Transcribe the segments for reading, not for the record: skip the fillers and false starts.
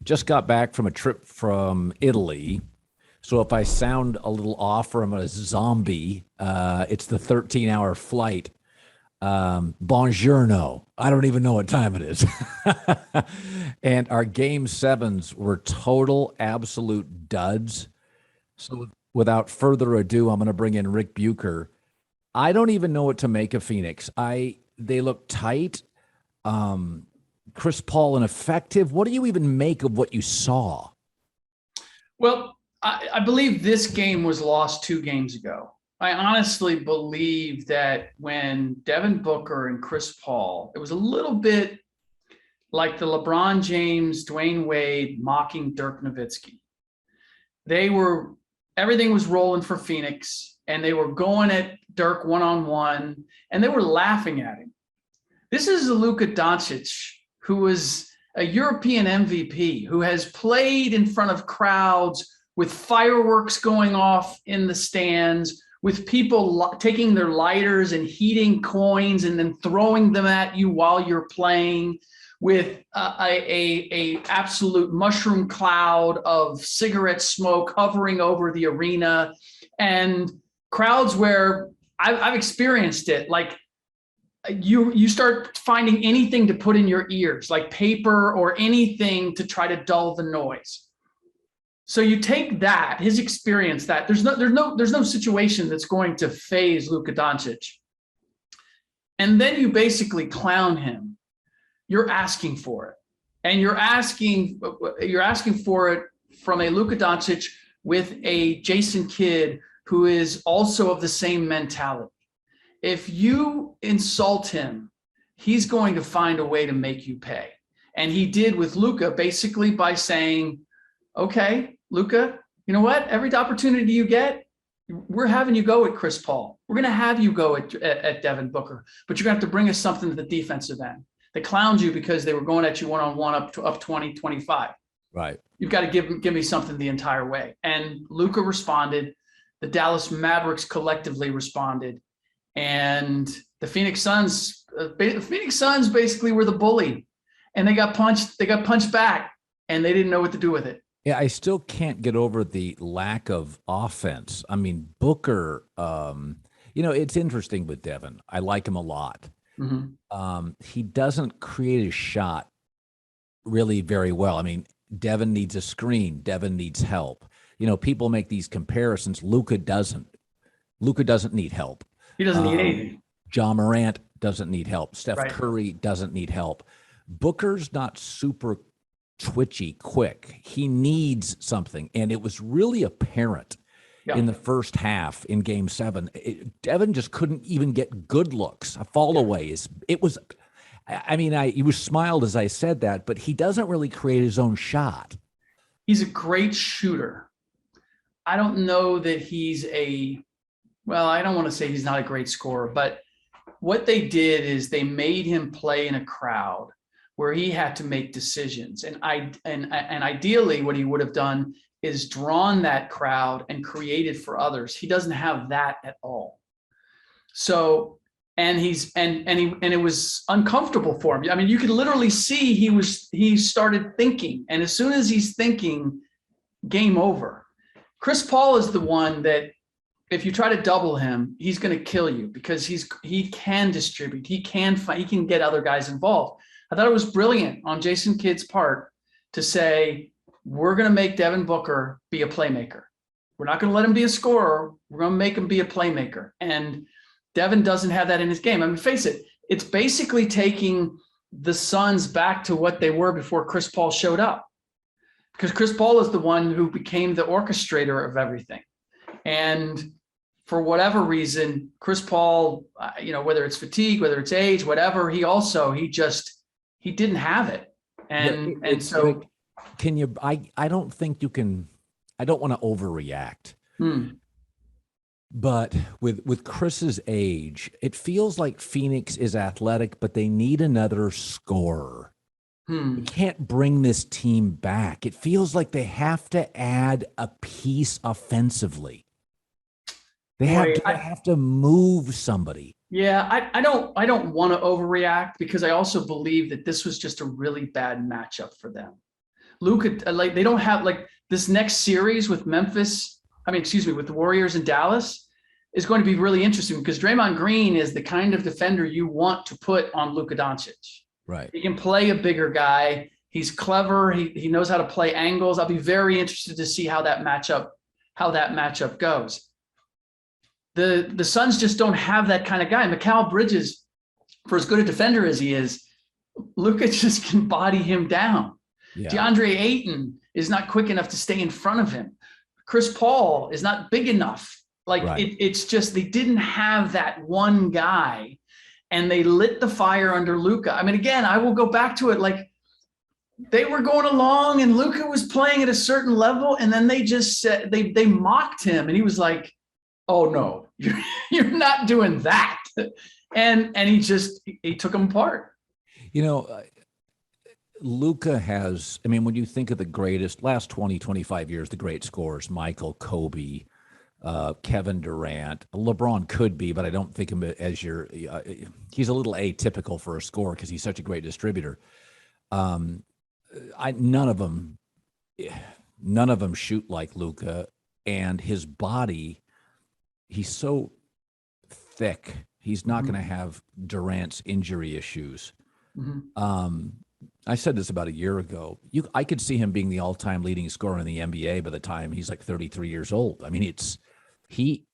Just got back from a trip from Italy. So if I sound a little off from a zombie, it's the 13-hour flight. Buongiorno. I don't even know what time it is. And our game sevens were total absolute duds. So without further ado, I'm going to bring in Rick Bucher. I don't even know what to make of Phoenix. They look tight. Chris Paul ineffective. What do you even make of what you saw? Well, I believe this game was lost 2 games ago. I honestly believe that when Devin Booker and Chris Paul, it was a little bit like the LeBron James, Dwayne Wade mocking Dirk Nowitzki. Everything was rolling for Phoenix, and they were going at Dirk one-on-one, and they were laughing at him. This is a Luka Doncic who was a European MVP, who has played in front of crowds with fireworks going off in the stands, with people taking their lighters and heating coins and then throwing them at you while you're playing, with a absolute mushroom cloud of cigarette smoke hovering over the arena, and crowds where I've experienced it. Like you start finding anything to put in your ears, like paper or anything to try to dull the noise. So you take that, his experience, that there's no situation that's going to faze Luka Doncic. And then you basically clown him. You're asking for it. And you're asking for it from a Luka Doncic with a Jayson kid who is also of the same mentality. If you insult him, he's going to find a way to make you pay. And he did with Luka, basically by saying, okay, Luka, you know what? Every opportunity you get, we're having you go at Chris Paul. We're going to have you go at Devin Booker, but you're going to have to bring us something to the defensive end. They clowned you because they were going at you one-on-one up 20, 25. Right. You've got to give me something the entire way. And Luka responded. The Dallas Mavericks collectively responded. And the Phoenix Suns basically were the bully. And they got punched back, and they didn't know what to do with it. Yeah, I still can't get over the lack of offense. I mean, Booker, it's interesting with Devin. I like him a lot. Mm-hmm. He doesn't create a shot really very well. I mean, Devin needs a screen. Devin needs help. People make these comparisons. Luka doesn't need help. He doesn't need anything. Ja Morant doesn't need help. Steph Right. Curry doesn't need help. Booker's not super twitchy quick. He needs something. And it was really apparent in the first half in game 7. Devin just couldn't even get good looks. A fall away he was smiled as I said that, but he doesn't really create his own shot. He's a great shooter. I don't know that I don't want to say he's not a great scorer, but what they did is they made him play in a crowd where he had to make decisions. And ideally what he would have done is drawn that crowd and created for others. He doesn't have that at all. So, and it was uncomfortable for him. I mean, you could literally see he started thinking, and as soon as he's thinking, game over. Chris Paul is the one that if you try to double him, he's going to kill you because he can distribute. He can fight. He can get other guys involved. I thought it was brilliant on Jason Kidd's part to say, we're going to make Devin Booker be a playmaker. We're not going to let him be a scorer. We're going to make him be a playmaker. And Devin doesn't have that in his game. I mean, face it, it's basically taking the Suns back to what they were before Chris Paul showed up. Because Chris Paul is the one who became the orchestrator of everything. And for whatever reason, Chris Paul, whether it's fatigue, whether it's age, whatever, he didn't have it. And so can you, I don't think you can, I don't want to overreact, but with Chris's age, it feels like Phoenix is athletic, but they need another scorer. You can't bring this team back. It feels like they have to add a piece offensively. They have to move somebody. Yeah, I don't want to overreact because I also believe that this was just a really bad matchup for them. Luka, like they don't have like this next series with with the Warriors in Dallas is going to be really interesting because Draymond Green is the kind of defender you want to put on Luka Doncic. Right. He can play a bigger guy. He's clever. He knows how to play angles. I'll be very interested to see how that matchup goes. The Suns just don't have that kind of guy. Mikal Bridges, for as good a defender as he is, Luka just can body him down. Yeah. DeAndre Ayton is not quick enough to stay in front of him. Chris Paul is not big enough. Like it's just they didn't have that one guy, and they lit the fire under Luka. I mean, again, I will go back to it. Like they were going along, and Luka was playing at a certain level, and then they just said they mocked him, and he was like, "Oh no, you're not doing that," and he took him apart. Luka has, I mean, when you think of the greatest last 20, 25 years, the great scorers, Michael, Kobe, Kevin Durant, LeBron could be, but I don't think him as he's a little atypical for a scorer because he's such a great distributor. None of them shoot like Luka, and his body, he's so thick. He's not going to have Durant's injury issues. Mm-hmm. I said this about a year ago. I could see him being the all-time leading scorer in the NBA by the time he's like 33 years old. I mean, he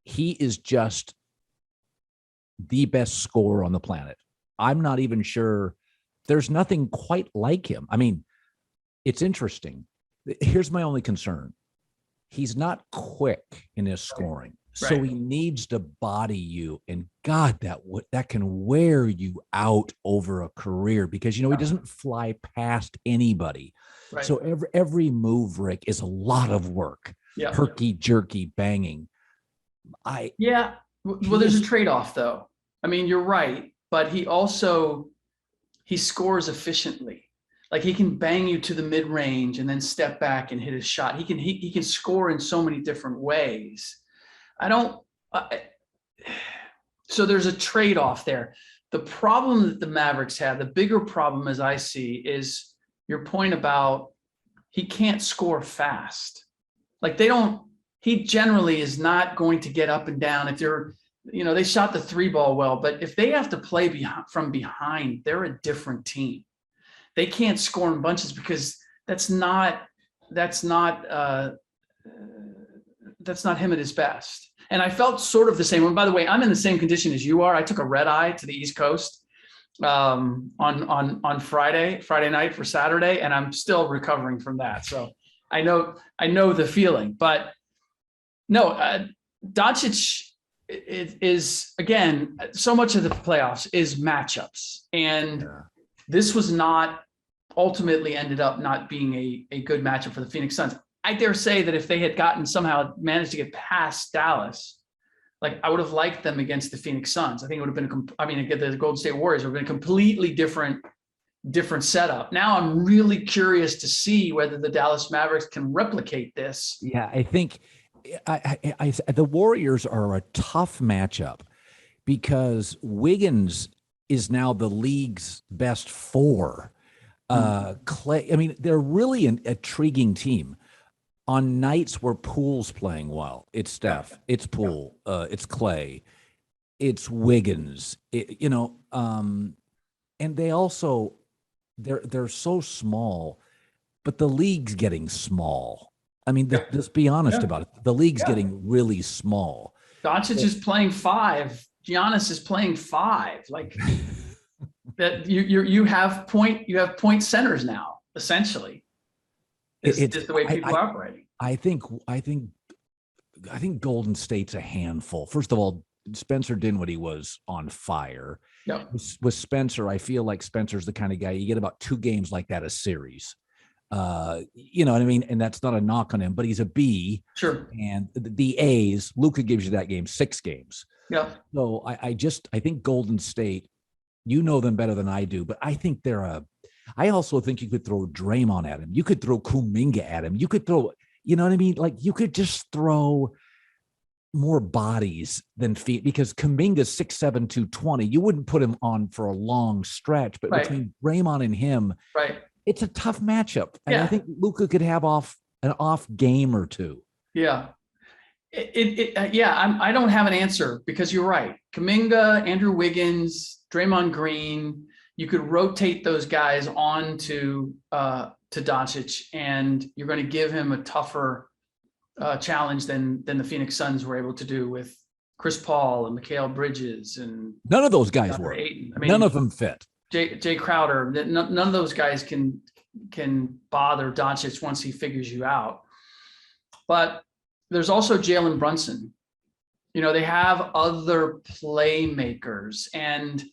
is just the best scorer on the planet. I'm not even sure there's nothing quite like him. I mean, it's interesting. Here's my only concern. He's not quick in his scoring. Right. So he needs to body you, and God, that can wear you out over a career because he doesn't fly past anybody. Right. So every move, Rick, is a lot of work. Yeah. Herky jerky banging. Well, there's a trade-off though. I mean, you're right, but he scores efficiently. Like he can bang you to the mid-range and then step back and hit his shot. He can score in so many different ways. So there's a trade-off there. The problem that the Mavericks have, the bigger problem as I see, is your point about he can't score fast. Like he generally is not going to get up and down. If they shot the 3-ball well, but if they have to play from behind, they're a different team. They can't score in bunches because that's not him at his best. And I felt sort of the same. And by the way, I'm in the same condition as you are. I took a red eye to the East Coast on Friday night for Saturday, and I'm still recovering from that. So I know the feeling. But no, Doncic is again, so much of the playoffs is matchups, and this was not ultimately ended up not being a good matchup for the Phoenix Suns. I dare say that if they had somehow managed to get past Dallas, like I would have liked them against the Phoenix Suns. I think it would have been, the Golden State Warriors would have been a completely different setup. Now I'm really curious to see whether the Dallas Mavericks can replicate this. Yeah, I think the Warriors are a tough matchup because Wiggins is now the league's best 4. Clay, they're really an intriguing team. On nights where Poole's playing well, it's Steph, it's Poole, it's Clay, it's Wiggins, and they also they're so small, but the league's getting small. I mean, let's be honest about it. The league's getting really small. Doncic is playing 5. Giannis is playing 5. Like that, you have point centers now, essentially. It's just the way people are operating. I think Golden State's a handful. First of all, Spencer Dinwiddie was on fire. Yep. With Spencer, I feel like Spencer's the kind of guy you get about 2 games like that a series. You know what I mean? And that's not a knock on him, but he's a B. Sure. And the A's, Luka gives you that game 6 games. Yeah. So I think Golden State, you know them better than I do, but I think I also think you could throw Draymond at him. You could throw Kuminga at him. You could throw, you know what I mean? Like you could just throw more bodies than feet because Kuminga's 6'7", 220. You wouldn't put him on for a long stretch, but between Draymond and him, it's a tough matchup. And Yeah. I think Luka could have an off game or two. Yeah. I don't have an answer because you're right. Kuminga, Andrew Wiggins, Draymond Green, you could rotate those guys on to Doncic, and you're going to give him a tougher challenge than the Phoenix Suns were able to do with Chris Paul and Mikal Bridges and none of those guys were. Ayton. I mean, none of them fit. Jay Crowder. None of those guys can bother Doncic once he figures you out. But there's also Jalen Brunson. You know, they have other playmakers, and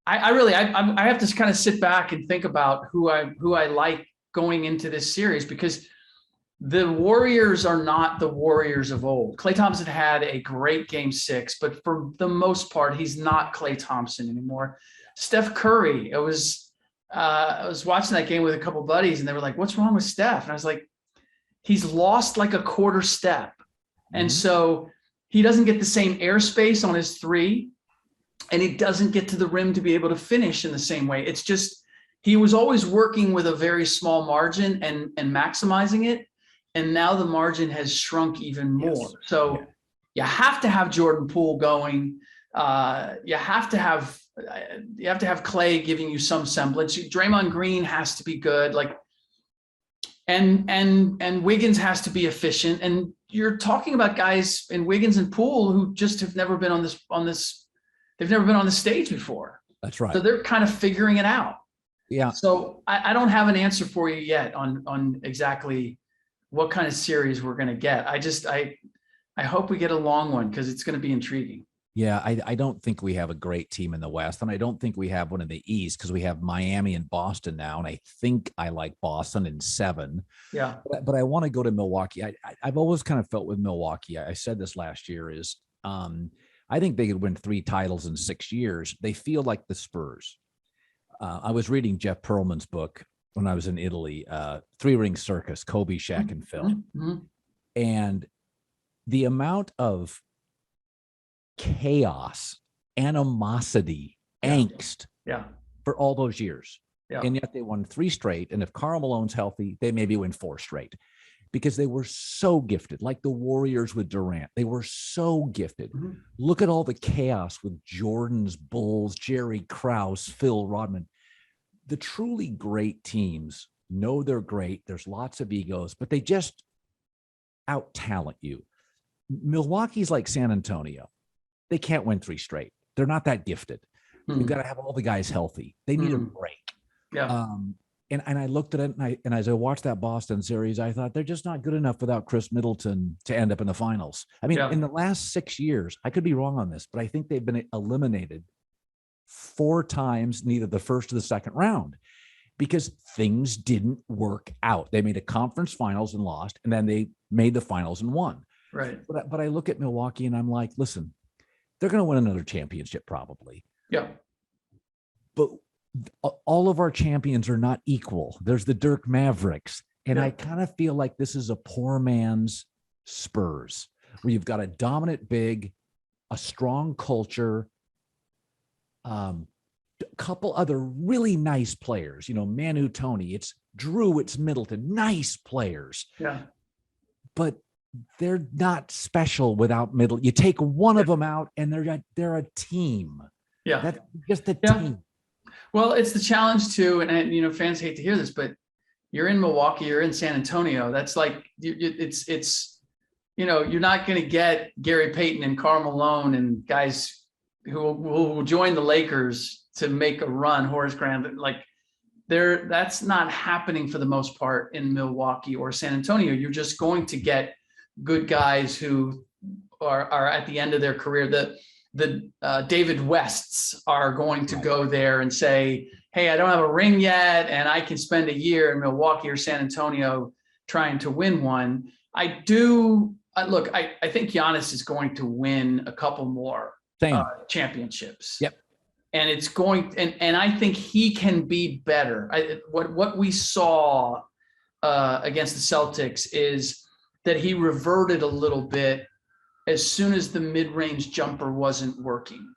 I have to kind of sit back and think about who I like going into this series, because the Warriors are not the Warriors of old. Klay Thompson had a great game 6, but for the most part, he's not Klay Thompson anymore. Steph Curry, I was watching that game with a couple buddies, and they were like, "What's wrong with Steph?" And I was like, he's lost like a quarter step. And so he doesn't get the same airspace on his 3, and he doesn't get to the rim to be able to finish in the same way. It's just, he was always working with a very small margin and maximizing it. And now the margin has shrunk even more. Yes. So you have to have Jordan Poole going. You have to have Klay giving you some semblance. Draymond Green has to be good. And Wiggins has to be efficient. And you're talking about guys in Wiggins and Poole who just have never been on this. They've never been on the stage before. That's right. So they're kind of figuring it out. Yeah. So I don't have an answer for you yet on exactly what kind of series we're going to get. I hope we get a long one, because it's going to be intriguing. Yeah, I don't think we have a great team in the West, and I don't think we have one in the East, because we have Miami and Boston now, and I think I like Boston in 7. Yeah. But I want to go to Milwaukee. I've always kind of felt with Milwaukee, I said this last year, is I think they could win 3 titles in 6 years. They feel like the Spurs. I was reading Jeff Pearlman's book when I was in Italy, 3-Ring Circus, Kobe, Shaq, and Phil. Mm-hmm. And the amount of chaos, animosity, angst for all those years. Yeah. And yet they won 3 straight. And if Karl Malone's healthy, they maybe win 4 straight, because they were so gifted, like the Warriors with Durant. They were so gifted. Mm-hmm. Look at all the chaos with Jordan's Bulls, Jerry Krause, Phil Rodman. The truly great teams know they're great. There's lots of egos, but they just out-talent you. Milwaukee's like San Antonio. They can't win 3 straight. They're not that gifted. You've got to have all the guys healthy. They need a break. Yeah. And I looked at it, and as I watched that Boston series, I thought they're just not good enough without Chris Middleton to end up in the finals. I mean, in the last 6 years, I could be wrong on this, but I think they've been eliminated 4 times, neither the first or the second round, because things didn't work out. They made a conference finals and lost, and then they made the finals and won. Right. But I look at Milwaukee and I'm like, listen, they're going to win another championship probably. Yeah. But all of our champions are not equal. There's the Dirk Mavericks. And I kind of feel like this is a poor man's Spurs, where you've got a dominant big, a strong culture, a couple other really nice players, Manu Toney, it's Drew, it's Middleton, nice players. Yeah. But they're not special without Middleton. You take one of them out and they're a team. Yeah. That's just a team. Well, it's the challenge too. And fans hate to hear this, but you're in Milwaukee, you're in San Antonio. That's like, it's you're not going to get Gary Payton and Karl Malone and guys who will join the Lakers to make a run. Horace Grant, that's not happening for the most part in Milwaukee or San Antonio. You're just going to get good guys who are at the end of their career. The David Wests are going to go there and say, hey, I don't have a ring yet, and I can spend a year in Milwaukee or San Antonio trying to win one. I think Giannis is going to win a couple more championships. Yep. And it's going, and I think he can be better. What we saw against the Celtics is that he reverted a little bit as soon as the mid-range jumper wasn't working,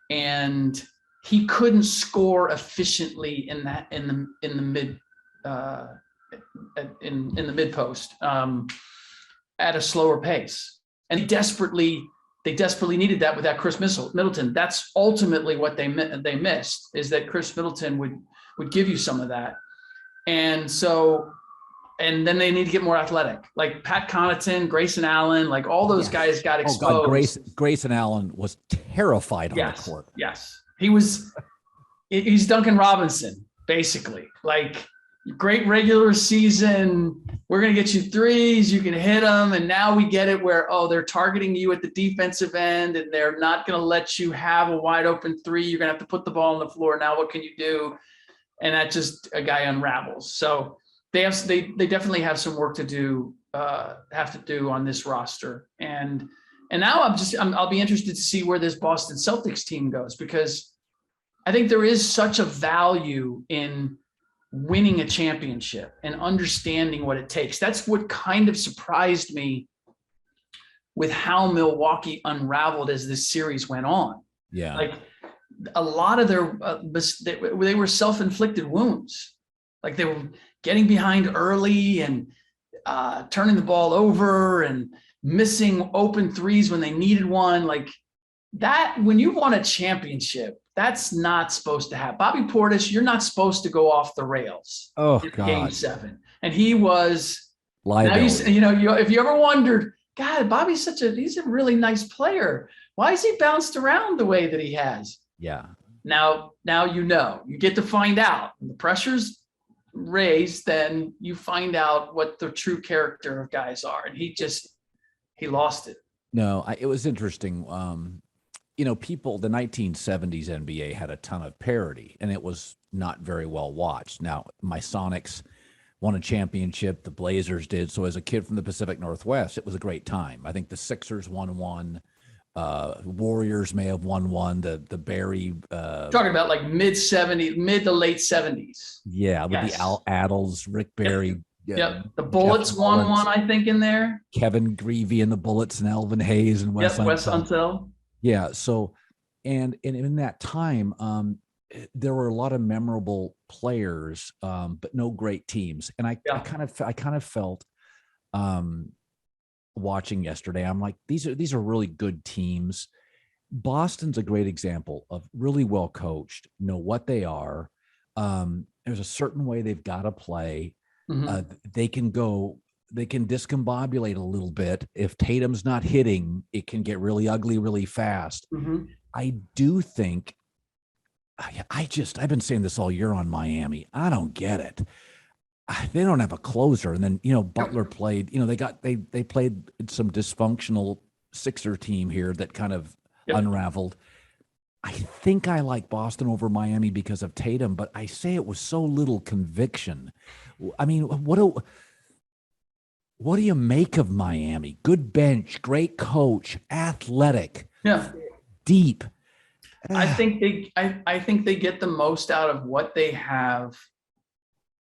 and he couldn't score efficiently in the in the mid post at a slower pace, and they desperately needed that with that Chris Middleton. That's ultimately what they missed, is that Chris Middleton would give you some of that, and then they need to get more athletic, like Pat Connaughton, Grayson Allen, like all those guys got exposed. Oh God, Grayson Allen was terrified on the court. Yes, he's Duncan Robinson, basically. Like, great regular season, we're going to get you threes, you can hit them, and now we get it where, they're targeting you at the defensive end, and they're not going to let you have a wide open three. You're going to have to put the ball on the floor. Now what can you do? And that just, a guy unravels. So they definitely have some work to do on this roster. And now I'll be interested to see where this Boston Celtics team goes, because I think there is such a value in winning a championship and understanding what it takes. That's what kind of surprised me with how Milwaukee unraveled as this series went on. Yeah. Like, a lot of their they were self-inflicted wounds. Like, they were getting behind early and turning the ball over and missing open threes when they needed one. Like that, when you won a championship, that's not supposed to happen. Bobby Portis, you're not supposed to go off the rails in Game 7. And he was liability. If you ever wondered, God, Bobby's he's a really nice player. Why is he bounced around the way that he has? Yeah. Now you get to find out. When the pressure's raised, then you find out what the true character of guys are. And he lost it. No, it was interesting. The 1970s NBA had a ton of parity, and it was not very well watched. Now, my Sonics won a championship. The Blazers did. So as a kid from the Pacific Northwest, it was a great time. I think the Sixers won one. Warriors may have won one. The Barry talking about like mid to late 70s. Yeah, with the Adels, Rick Barry. Yep. The Bullets won one, I think, in there. Kevin Greavy and the Bullets and Elvin Hayes and Wes Unseld. Yeah. So, and in that time, there were a lot of memorable players, but no great teams. And I kind of felt, watching yesterday, I'm like, these are really good teams. Boston's a great example of really well coached, know what they are. There's a certain way they've got to play. Mm-hmm. They can discombobulate a little bit. If Tatum's not hitting, it can get really ugly really fast. Mm-hmm. I do think, I've been saying this all year on Miami. I don't get it. They don't have a closer. And then, Butler played, they played some dysfunctional Sixer team here that kind of unraveled. I think I like Boston over Miami because of Tatum, but I say it was so little conviction. I mean, what do you make of Miami? Good bench, great coach, athletic, deep. I think they get the most out of what they have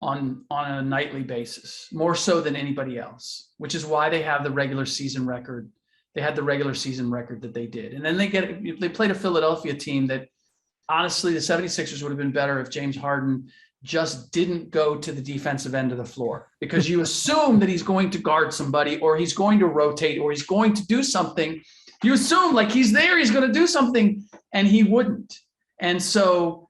on a nightly basis, more so than anybody else, which is why they have the regular season record. They had the regular season record that they did. And then they played a Philadelphia team that, honestly, the 76ers would have been better if James Harden just didn't go to the defensive end of the floor, because you assume that he's going to guard somebody, or he's going to rotate, or he's going to do something. You assume like he's there, he's going to do something, and he wouldn't. And so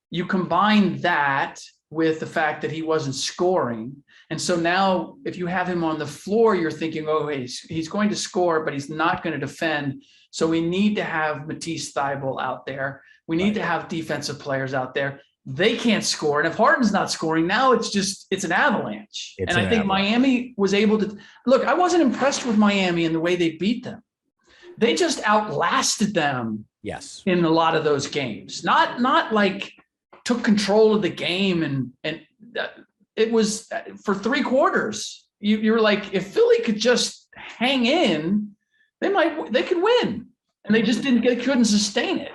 you combine that with the fact that he wasn't scoring. And so now if you have him on the floor, you're thinking, he's going to score, but he's not going to defend. So we need to have Matisse Thybulle out there. We need to have defensive players out there. They can't score. And if Harden's not scoring, now it's an avalanche. I think Miami was able to look. I wasn't impressed with Miami in the way they beat them. They just outlasted them. Yes. In a lot of those games, not like took control of the game. And it was for 3 quarters. You were like, if Philly could just hang in, they could win. And they just couldn't sustain it.